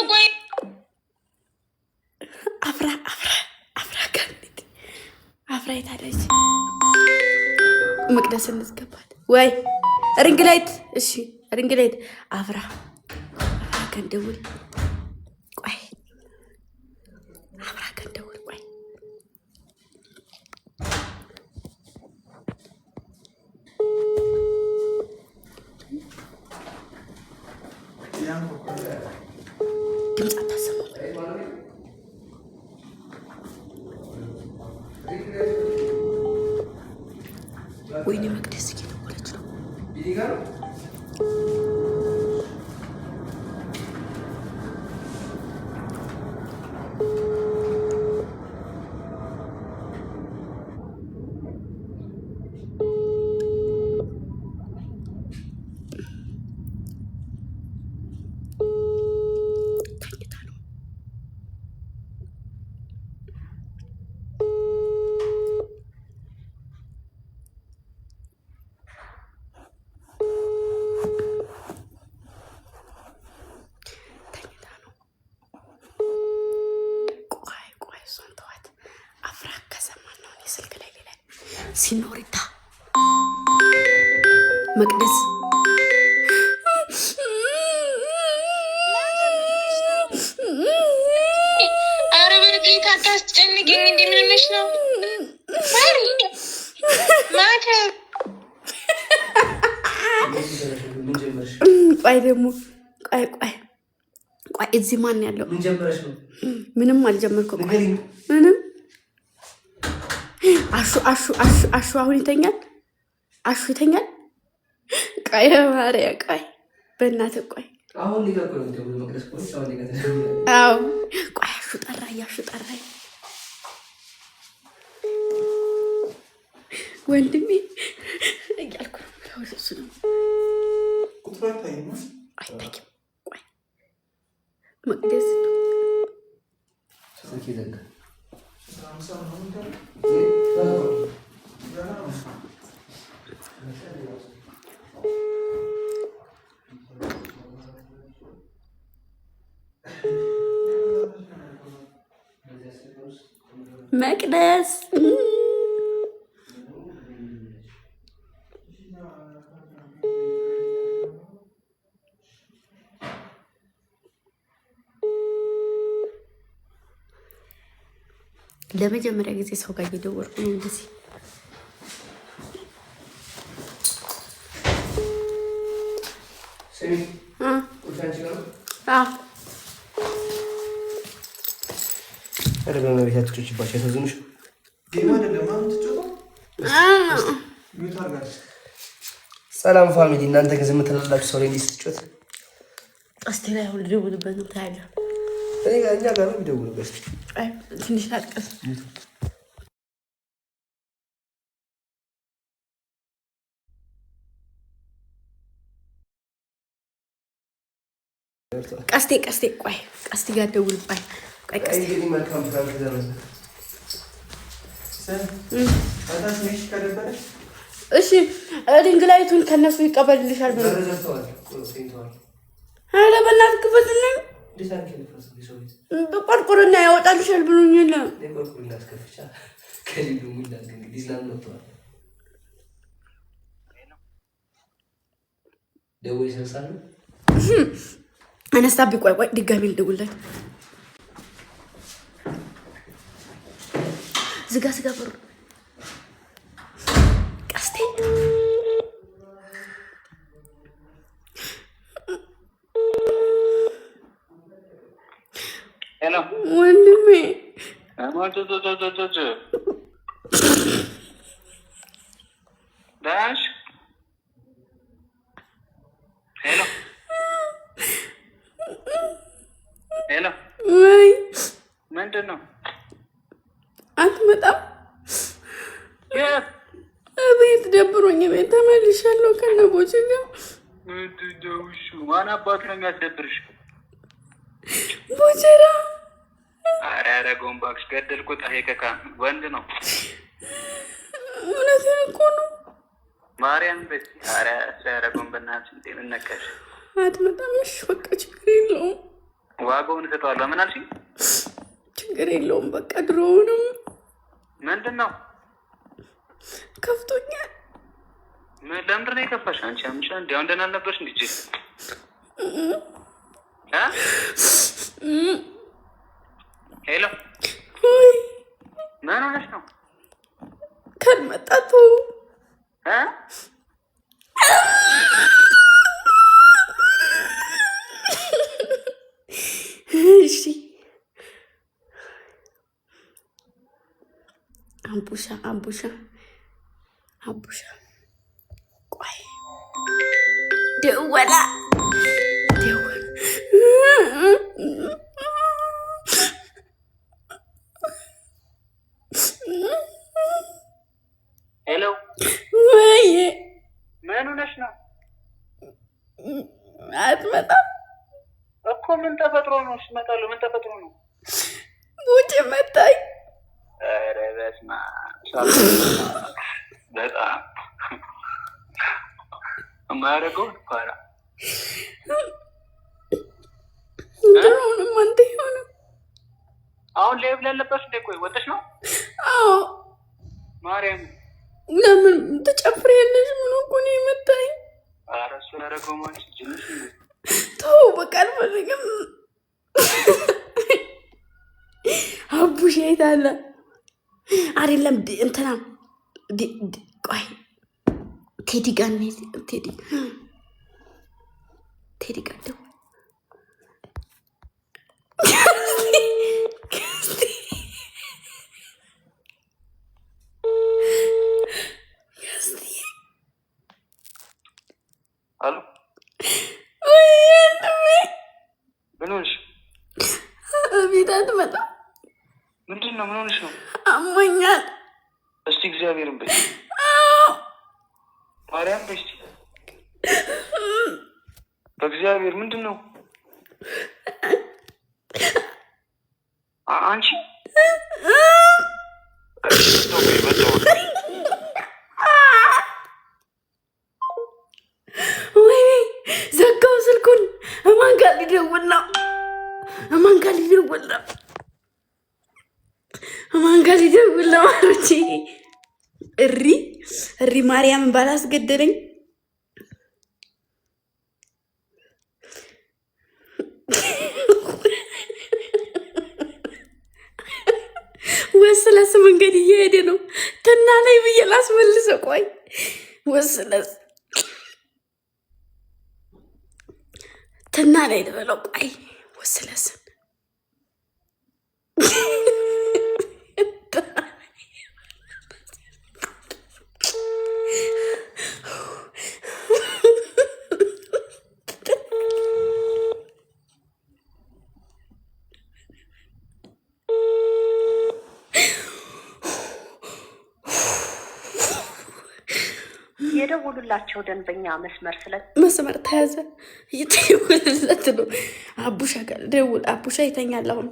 ቆይ አፍራ ጋርነት አፍራ የታለች መቅደስ እንዝገባል ወይ ሪንግ ላይት? እሺ ሪንግ ላይት አፍራ ከንደውል ቆይ አፍራ ከንደውል ቆይ ድምፅ አታሰሙ። ወይኔ መቅደስ እየደወለች ነው። ሲኖሪታ መቅደስ ኧረ በጌታ አታስጨንቂኝ። እንደ ምን ሆነሽ ነው? ቆይ ደግሞ ቆይ እዚህ ማን ያለው? ምንም አልጀመርኩም። ምንም አሹ አሁን ይተኛል። አሹ ይተኛል። ቆይ ማርያ ቆይ በእናትህ ቆይ አዎ ቆይ አሹ ጠራኝ ወንድሜ እያልኩ ነው። እሱ ነው አይታይም። ቆይ መቅደስ መቅደስ ለመጀመሪያ ጊዜ ሰው ጋር እየደወልኩ ነው እንደዚህ። ሰላም ፋሚሊ፣ እናንተ ግን ዝም ትላላችሁ። ሰው ላይ እንዲህ ስትጮት እስቲ ላይ አሁን ልደውልበት ነው ታያለህ። እኛ ጋር ነው የሚደውልበት። ትንሽ ላጥቀስ ቀስቴ ቆይ ቀስቴ ጋር ደውልባይ ቆይ ቀስቴ መልካም ፍራንክ ደረሰ። እሺ ሪንግ ላይቱን ከነሱ ይቀበልልሻል ብሎ አረ በእናትህ ክፈትልኝ ቆርቆሮና ያወጣልሻል ብሎኛል። አነስታብኝ ቆይ ድጋሚ ልደውልለት። ዝጋ በሩ ቀስቴ ወንድሜ ዳሽ ሄሎ ወይ ምንድን ነው? አትመጣም? የት? ቤት ደብሮኝ ቤት ተመልሻለሁ ከነቦች ጋር። ማን አባቱ ነው የሚያስደብርሽ? ቦቸራ ኧረ ያደረገውን እባክሽ ገደልኩት። ከካ ወንድ ነው። እውነቴን እኮ ነው ማርያም ቤት። ኧረ ያደረገውን በእናትሽ እንደ ምን ነካሽ? አትመጣም? እሺ በቃ ችግር የለውም። ዋጋውን እሰጠዋለሁ። ምን አልሽኝ? ችግር የለውም በቃ ድሮውንም ምንድን ነው ከፍቶኛል። ለምንድን ነው የከፋሽ? አንቺ አምሻ እንዲያው እንደና አልነበርሽ እንዴ? ሄሎ ወይ ምን ሆነሽ ነው? ካልመጣቱ እሺ አቡሻ ቆይ ደወላ ሄሎ ወይ ምን ሆነሽ ነው? አትመጣም እኮ ምን ተፈጥሮ ነው? እመጣለሁ። ምን ተፈጥሮ ነው? ውጭ መታኝ። ኧረ በስመ አብ በጣም የማያደርገው ፋራ ድሮውንም አንተ ሆነ አሁን ላይ ብላለበት እንደ ቆይ ወጥሽ ነው? አዎ ማርያም ለምን ትጨፍሪያለሽ? ምን እኮ ነው የመታኝ? ኧረ እሱን ያደረገው ማለት ጅንሽ ተው በቃ አልፈልግም። አቡሽ የት አለ? አይደለም እንትና ቆይ ቴዲ ጋር ቴዲ ጋር ደው አሉ ምን ሆንሽ? ቤት አትመጣም? ምንድን ነው? ምን ሆንሽ ነው? አሞኛል። እስቲ እግዚአብሔርን በይ ማርያም በይ እስቲ በእግዚአብሔር ምንድን ነው አንቺ? ወይ ዘጋው ስልኩን። እማን ጋር ሊደውል ነው? እማን ጋር ሊደውል ነው? እማን ጋር ሊደውል ነው? አሮቼ እሪ ማርያምን ባላስገደለኝ ወስለስ መንገድ እየሄደ ነው። ትና ላይ ብዬ ላስመልሰው። ቆይ ወስለስ ትና ላይ ልበለው። ቆይ ወስለስ የደውሉላቸው ደንበኛ መስመር ተያዘ። እየደወለለት ነው። አቡሻ ጋር ደውል። አቡሻ ይተኛል አሁን።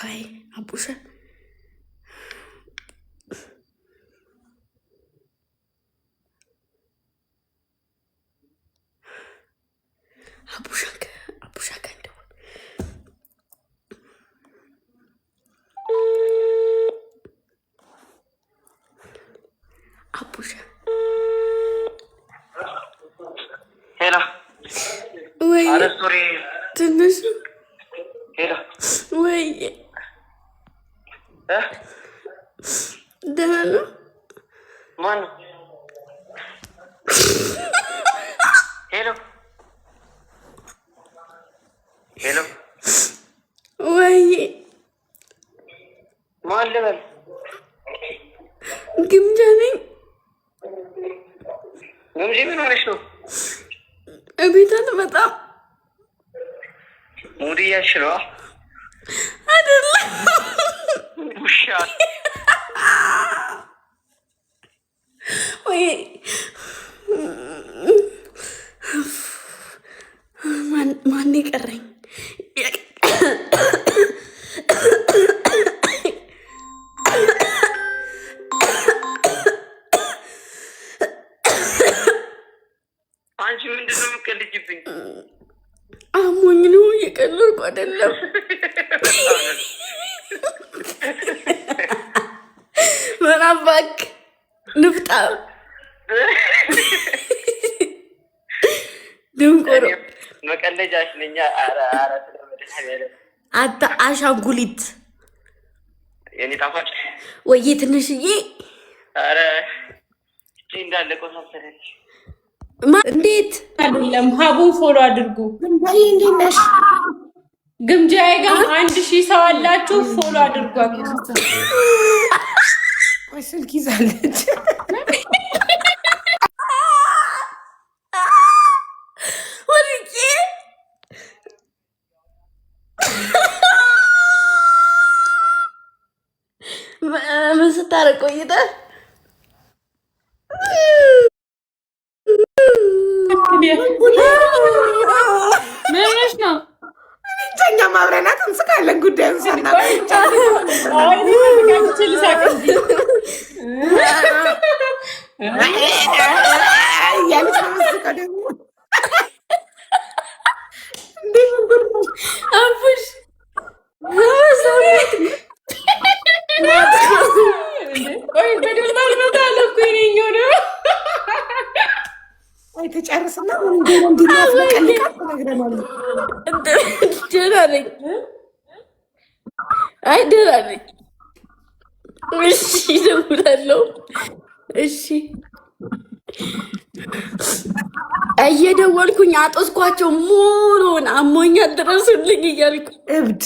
አይ አቡሻ ጋር ደውል። አቡሻ ሄላ ወይ አረስቶሪ ትንሽ ሄላ ወይ ደህና ነው? ማን ነው? ሄሎ ሄሎ ወይ ማን ልበል? ግምጃ ነኝ። ግምጂ ምን ሆነሽ ነው? እቤት አትመጣም? ሙድ እያልሽ ነው አይደለም? ውሻ ወይ ማን የቀረኝ? አንቺ ምንድን ነው የምትቀልጂብኝ? አሞኝ ነው እየቀለድኩ አይደለም። ምናባክ ንፍጣ ድንቆሮ መቀለጃሽ ነኛ። አታ አሻንጉሊት የኔ ጣፋጭ ወይ ትንሽዬ አረ እቺ እንዳለ ቆሳሰረች። እንዴት አይደለም ሀቡን ፎሎ አድርጉ። ወይ እንዴት ነሽ? ግምጃዬ ጋር 1000 ሰው አላችሁ። ፎሎ አድርጓት። ወይ ስልክ ይዛለች። ወርቄ ምን ስታረቅ ቆይተህ? ምንሽ ነው? እኛ ማብረናት እንስቃለን። ጉዳዩን አንፉሽ ተጨርስና ደህና ነኝ። አይ ደህና ነኝ። እሺ እደውላለሁ። እሺ እየደወልኩኝ አጦስኳቸው። ሙሉውን አሞኛል ድረሱልኝ እያልኩ እብድ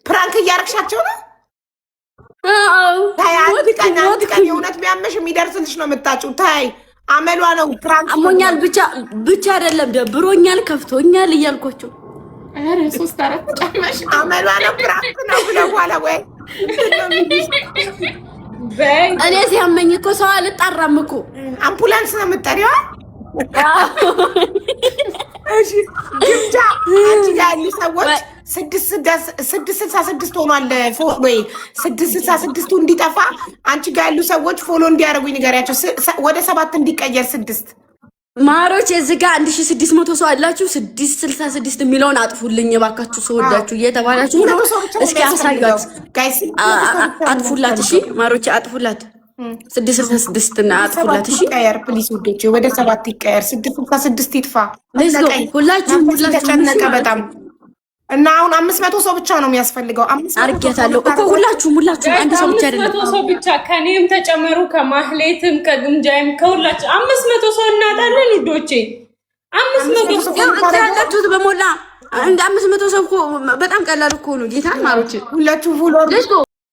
ፕራንክ እያረግሻቸው ነው። ታይ አንድ ቀን የእውነት ቢያመሽ የሚደርስልሽ ነው የምታጭው። ታይ አመሏ ነው ፕራንክ። አሞኛል ብቻ አይደለም ደብሮኛል፣ ከፍቶኛል እያልኳቸው አረ 3-4 ጫማሽ አመሏ ነው ፕራንክ ነው ብለው በኋላ ወይ እኔ ሲያመኝ እኮ ሰው አልጣራም እኮ አምቡላንስ ነው የምጠሪዋ። እሺ ግምጃ አንቺ ጋር ያሉ ሰዎች 666 ሆኗል። ወይ 666ቱ እንዲጠፋ አንቺ ጋር ያሉ ሰዎች ፎሎ እንዲያደርጉኝ ንገሪያቸው። ወደ 7 እንዲቀየር 6 ማሮች እዚህ ጋር 1600 ሰው አላችሁ። 666 የሚለውን አጥፉልኝ እባካችሁ። ሰው ወዳችሁ እየተባላችሁ ነው። እስኪ አሳዩት ጋይስ፣ አጥፉላት። እሺ ማሮች አጥፉላት። 666 እና አጥፉላት። እሺ ይቀየር ፕሊስ ውዶቼ፣ ወደ 7 ይቀየር። 666 ይጥፋ። ሁላችሁም ተጨነቀ በጣም እና አሁን 500 ሰው ብቻ ነው የሚያስፈልገው። 500 አርጌታለሁ እኮ ሁላችሁም አንድ ሰው ብቻ አይደለም። 500 ሰው ብቻ ከኔም ተጨመሩ፣ ከማህሌትም ከግምጃይም ከሁላችሁ 500 ሰው እናጣለን ውዶቼ። 500 ሰው ያላችሁት በሞላ እንደ 500 ሰው እኮ በጣም ቀላል እኮ ነው። ጌታ ማሮች ሁላችሁ ፉል